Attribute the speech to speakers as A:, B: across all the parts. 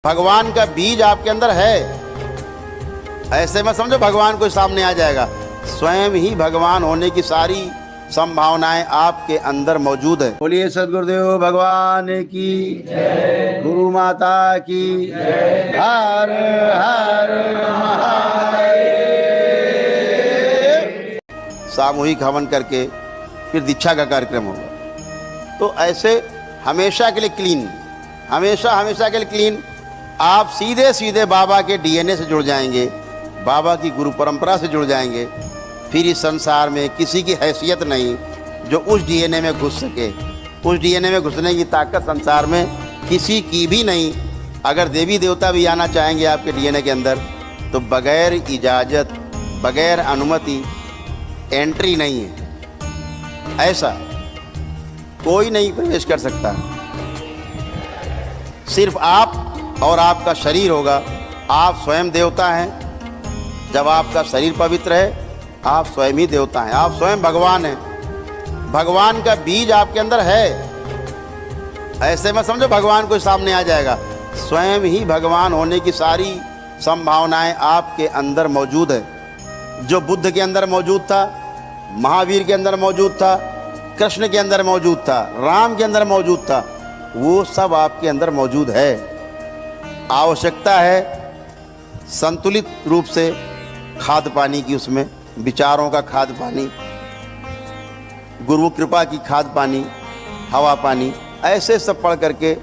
A: भगवान का बीज आपके अंदर है। ऐसे में समझो भगवान कोई सामने आ जाएगा, स्वयं ही भगवान होने की सारी संभावनाएं आपके अंदर मौजूद है। बोलिए सद्गुरुदेव भगवान की जय, गुरु माता की जय, हर हर महादेव। सामूहिक हवन करके फिर दीक्षा का कार्यक्रम होगा। तो ऐसे हमेशा के लिए क्लीन, हमेशा के लिए क्लीन। आप सीधे सीधे बाबा के डीएनए से जुड़ जाएंगे, बाबा की गुरु परंपरा से जुड़ जाएंगे। फिर इस संसार में किसी की हैसियत नहीं जो उस डीएनए में घुस सके। उस डीएनए में घुसने की ताकत संसार में किसी की भी नहीं। अगर देवी देवता भी आना चाहेंगे आपके डीएनए के अंदर तो बगैर इजाज़त, बगैर अनुमति एंट्री नहीं है। ऐसा कोई नहीं प्रवेश कर सकता। सिर्फ आप और आपका शरीर होगा। आप स्वयं देवता हैं। जब आपका शरीर पवित्र है आप स्वयं ही देवता हैं, आप स्वयं भगवान हैं। भगवान का बीज आपके अंदर है। ऐसे में समझो भगवान कोई सामने आ जाएगा, स्वयं ही भगवान होने की सारी संभावनाएं आपके अंदर मौजूद है। जो बुद्ध के अंदर मौजूद था, महावीर के अंदर मौजूद था, कृष्ण के अंदर मौजूद था, राम के अंदर मौजूद था, वो सब आपके अंदर मौजूद है। आवश्यकता है संतुलित रूप से खाद पानी की, उसमें विचारों का खाद पानी, गुरु कृपा की खाद पानी, हवा पानी, ऐसे सब पढ़ करके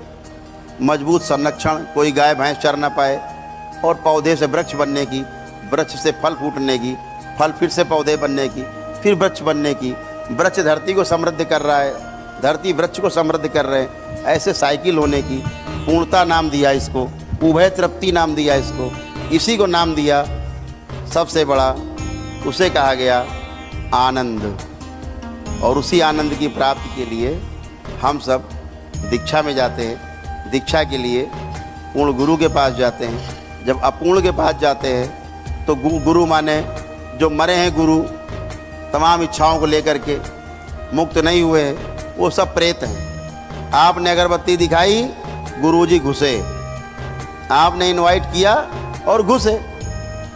A: मजबूत संरक्षण, कोई गाय भैंस चर ना पाए, और पौधे से वृक्ष बनने की, वृक्ष से फल फूटने की, फल फिर से पौधे बनने की, फिर वृक्ष बनने की। वृक्ष धरती को समृद्ध कर रहा है, धरती वृक्ष को समृद्ध कर रहे हैं। ऐसे साइकिल होने की पूर्णता नाम दिया इसको, उभय तृप्ति नाम दिया इसको, इसी को नाम दिया सबसे बड़ा, उसे कहा गया आनंद। और उसी आनंद की प्राप्ति के लिए हम सब दीक्षा में जाते हैं। दीक्षा के लिए पूर्ण गुरु के पास जाते हैं। जब अपूर्ण के पास जाते हैं तो गुरु माने जो मरे हैं गुरु, तमाम इच्छाओं को लेकर के मुक्त नहीं हुए हैं, वो सब प्रेत हैं। आपने अगरबत्ती दिखाई, गुरुजी घुसे, आपने इनवाइट किया और घुसे।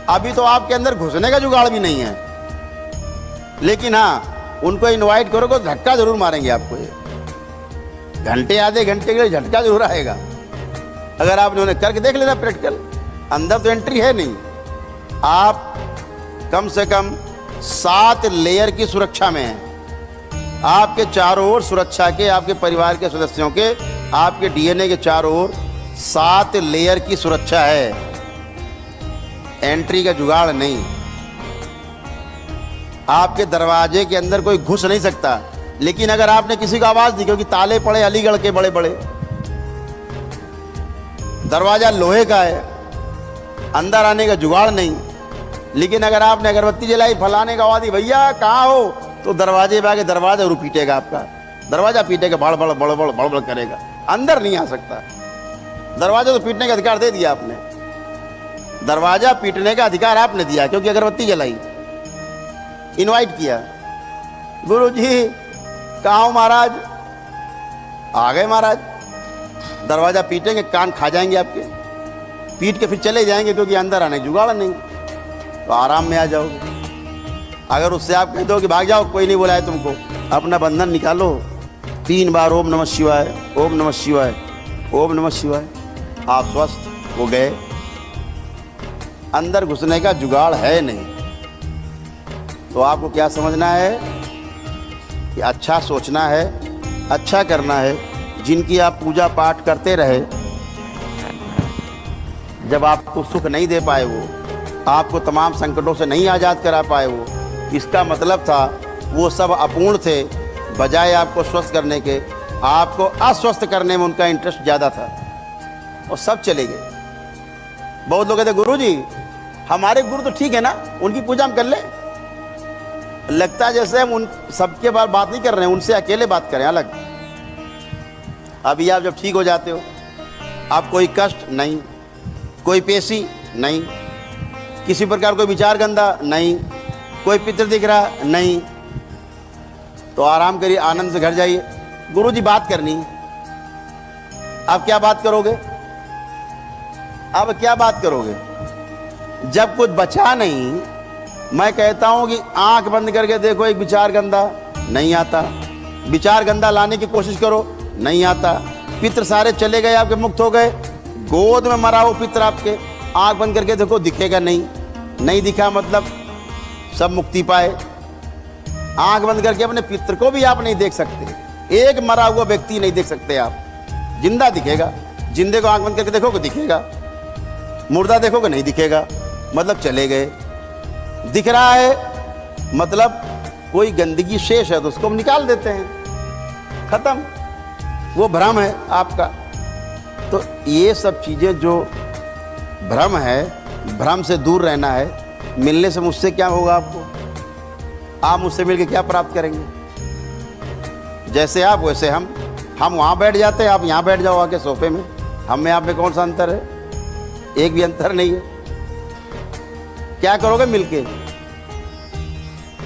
A: अभी तो आपके अंदर घुसने का जुगाड़ भी नहीं है, लेकिन हाँ उनको इनवाइट करोगे तो झटका जरूर मारेंगे आपको। ये घंटे आधे घंटे के लिए झटका जरूर आएगा। अगर आपने उन्हें करके देख लेना प्रैक्टिकल, अंदर तो एंट्री है नहीं। आप कम से कम 7 लेयर की सुरक्षा में हैं। आपके चारों ओर सुरक्षा के, आपके परिवार के सदस्यों के, आपके डीएनए के चारों ओर 7 लेयर की सुरक्षा है। एंट्री का जुगाड़ नहीं। आपके दरवाजे के अंदर कोई घुस नहीं सकता। लेकिन अगर आपने किसी को आवाज दी, क्योंकि ताले पड़े अलीगढ़ के बड़े बड़े, दरवाजा लोहे का है, अंदर आने का जुगाड़ नहीं। लेकिन अगर आपने अगरबत्ती जलाई, फलाने का आवाज दी, भैया कहाँ हो, तो दरवाजे पे आके दरवाजा जरूर पीटेगा, आपका दरवाजा पीटेगा, बड़बड़ बड़बड़ बड़बड़ करेगा, अंदर नहीं आ सकता। दरवाजा तो पीटने का अधिकार दे दिया आपने, दरवाजा पीटने का अधिकार आपने दिया, क्योंकि अगरबत्ती जलाई, इनवाइट किया। गुरुजी कहाँ हो महाराज? आ गए महाराज। दरवाजा पीटेंगे, कान खा जाएंगे आपके, पीट के फिर चले जाएंगे, क्योंकि अंदर आने जुगाड़ नहीं, तो आराम में आ जाओगे। अगर उससे आप कह दो कि भाग जाओ, कोई नहीं बुलाए तुमको, अपना बंधन निकालो, 3 बार ओम नमः शिवाय, ओम नमः शिवाय, ओम नमः शिवाय, आप स्वस्थ हो गए। अंदर घुसने का जुगाड़ है नहीं। तो आपको क्या समझना है कि अच्छा सोचना है, अच्छा करना है। जिनकी आप पूजा पाठ करते रहे, जब आपको सुख नहीं दे पाए, वो आपको तमाम संकटों से नहीं आज़ाद करा पाए, वो इसका मतलब था वो सब अपूर्ण थे। बजाय आपको स्वस्थ करने के, आपको अस्वस्थ करने में उनका इंटरेस्ट ज़्यादा था, और सब चले गए। बहुत लोग कहते गुरुजी हमारे गुरु तो ठीक है ना, उनकी पूजा हम कर लें। लगता है जैसे हम उन सबके बारे बात नहीं कर रहे हैं, उनसे अकेले बात करें अलग। अभी आप जब ठीक हो जाते हो, आप कोई कष्ट नहीं, कोई पेशी नहीं, किसी प्रकार कोई विचार गंदा नहीं, कोई पितर दिख रहा नहीं, तो आराम करिए, आनंद से घर जाइए। गुरुजी बात करनी, आप क्या बात करोगे? अब क्या बात करोगे जब कुछ बचा नहीं। मैं कहता हूं कि आंख बंद करके देखो, एक विचार गंदा नहीं आता, विचार गंदा लाने की कोशिश करो, नहीं आता। पित्र सारे चले गए, आपके मुक्त हो गए, गोद में मरा हो पित्र आपके, आंख बंद करके देखो, दिखेगा नहीं, नहीं दिखा मतलब सब मुक्ति पाए। आंख बंद करके अपने पित्र को भी आप नहीं देख सकते, एक मरा हुआ व्यक्ति नहीं देख सकते आप, जिंदा दिखेगा। जिंदे को आंख बंद करके देखोगे दिखेगा, मुर्दा देखोगे नहीं दिखेगा, मतलब चले गए। दिख रहा है मतलब कोई गंदगी शेष है तो उसको हम निकाल देते हैं, खत्म, वो भ्रम है आपका। तो ये सब चीजें जो भ्रम है, भ्रम से दूर रहना है। मिलने से मुझसे क्या होगा आपको, आप मुझसे मिलके क्या प्राप्त करेंगे। जैसे आप वैसे हम वहाँ बैठ जाते हैं, आप यहाँ बैठ जाओ आके सोफे में, हम में आप में कौन सा अंतर है, एक भी अंतर नहीं है। क्या करोगे मिलके,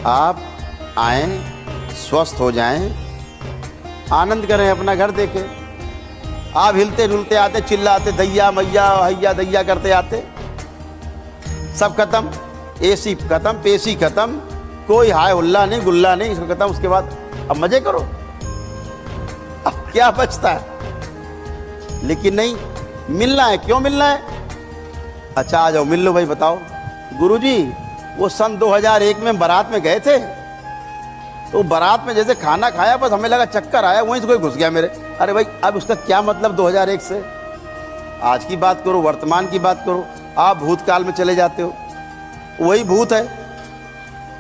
A: आप आए, स्वस्थ हो जाएं, आनंद करें, अपना घर देखें। आप हिलते डुलते आते, चिल्लाते दैया मैया हैया दैया करते आते, सब खत्म, एसी खत्म, पेशी खत्म, कोई हाय हुल्ला नहीं, गुल्ला नहीं, सब खत्म। उसके बाद अब मजे करो, अब क्या बचता है। लेकिन नहीं, मिलना है, क्यों मिलना है। अच्छा आ जाओ मिल लो भाई, बताओ गुरुजी वो सन 2001 में बारात में गए थे, तो बारात में जैसे खाना खाया बस हमें लगा चक्कर आया, वहीं से कोई घुस गया मेरे। अरे भाई अब उसका क्या मतलब 2001 से। आज की बात करो, वर्तमान की बात करो, आप भूतकाल में चले जाते हो, वही भूत है।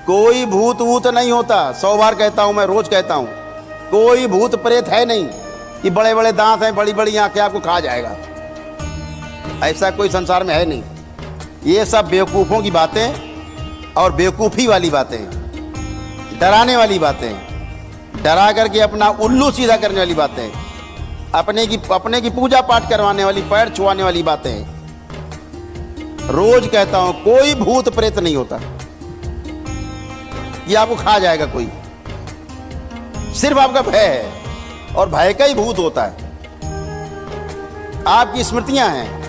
A: कोई भूत वूत नहीं होता, 100 बार कहता हूं मैं, रोज कहता हूं, कोई भूत प्रेत है नहीं कि बड़े बड़े दांत हैं, बड़ी बड़ी आंखें, आपको खा जाएगा, ऐसा कोई संसार में है नहीं। ये सब बेवकूफ़ों की बातें और बेवकूफ़ी वाली बातें, डराने वाली बातें, डरा करके अपना उल्लू सीधा करने वाली बातें, अपने की पूजा पाठ करवाने वाली, पैर छुआने वाली बातें। रोज कहता हूं कोई भूत प्रेत नहीं होता ये आपको खा जाएगा कोई, सिर्फ आपका भय है, और भय का ही भूत होता है। आपकी स्मृतियां हैं।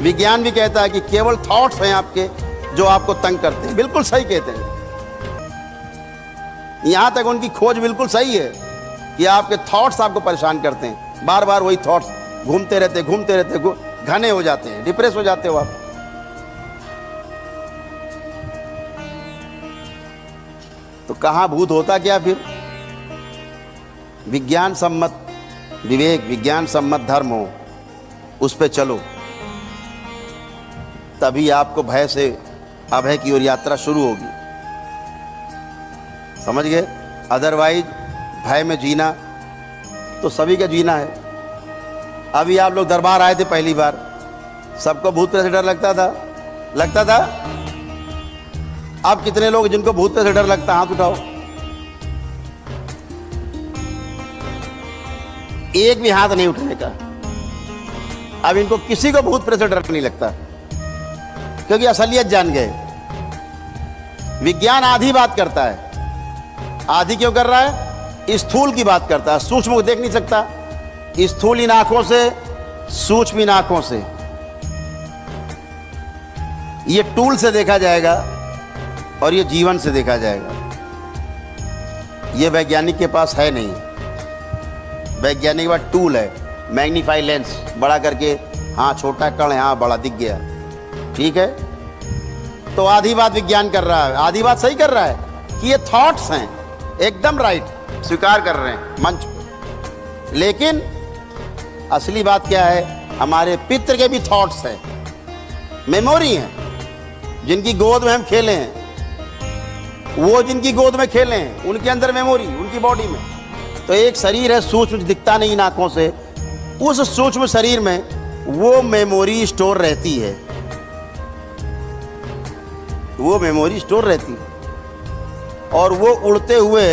A: विज्ञान भी कहता है कि केवल थॉट्स हैं आपके जो आपको तंग करते हैं, बिल्कुल सही कहते हैं। यहां तक उनकी खोज बिल्कुल सही है कि आपके थॉट्स आपको परेशान करते हैं, बार बार वही थॉट्स घूमते रहते, घने हो जाते हैं, डिप्रेस हो जाते हो आप। तो कहां भूत होता क्या फिर। विज्ञान सम्मत विवेक, विज्ञान सम्मत धर्म हो, उस पे चलो, तभी आपको भय से अभय की ओर यात्रा शुरू होगी, समझ गए। अदरवाइज भय में जीना तो सभी का जीना है। अभी आप लोग दरबार आए थे पहली बार, सबको भूत प्रेत से डर लगता था। अब कितने लोग जिनको भूत प्रेत से डर लगता, हाथ उठाओ। एक भी हाथ नहीं उठने का। अब इनको किसी को भूत प्रेत से डर नहीं लगता, क्योंकि असलियत जान गए। विज्ञान आधी बात करता है, आधी क्यों कर रहा है, स्थूल की बात करता है, सूक्ष्म को देख नहीं सकता। स्थूल इन आंखों से, सूक्ष्म इन आंखों से, ये टूल से देखा जाएगा और ये जीवन से देखा जाएगा। ये वैज्ञानिक के पास है नहीं। वैज्ञानिक के पास टूल है, मैग्नीफाई लेंस, बड़ा करके, हाँ छोटा कण है, हाँ बड़ा दिख गया, ठीक है। तो आधी बात विज्ञान कर रहा है, आधी बात सही कर रहा है कि ये थॉट्स हैं, एकदम राइट, स्वीकार कर रहे हैं मंच पर। लेकिन असली बात क्या है, हमारे पितृ के भी थॉट्स हैं, मेमोरी हैं, जिनकी गोद में हम खेले हैं, वो जिनकी गोद में खेले हैं उनके अंदर मेमोरी, उनकी बॉडी में। तो एक शरीर है सूक्ष्म, दिखता नहीं इन आंखों से, उस सूक्ष्म शरीर में वो मेमोरी स्टोर रहती है, वो मेमोरी स्टोर रहती है, और वो उड़ते हुए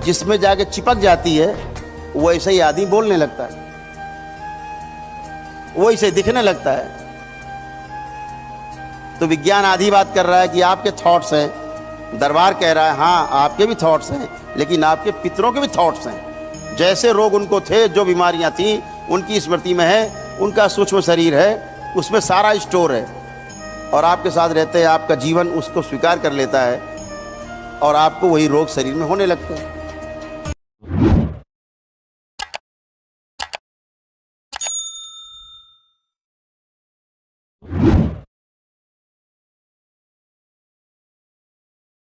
A: जिसमें जाके चिपक जाती है, वो ऐसे ही आदमी बोलने लगता है, वो ऐसे दिखने लगता है। तो विज्ञान आधी बात कर रहा है कि आपके थॉट्स हैं, दरबार कह रहा है हाँ आपके भी थॉट्स हैं, लेकिन आपके पितरों के भी थॉट्स हैं। जैसे रोग उनको थे, जो बीमारियां थी उनकी स्मृति में है, उनका सूक्ष्म शरीर है, उसमें सारा स्टोर है और आपके साथ रहते हैं, आपका जीवन उसको स्वीकार कर लेता है और आपको वही रोग शरीर में होने लगते हैं।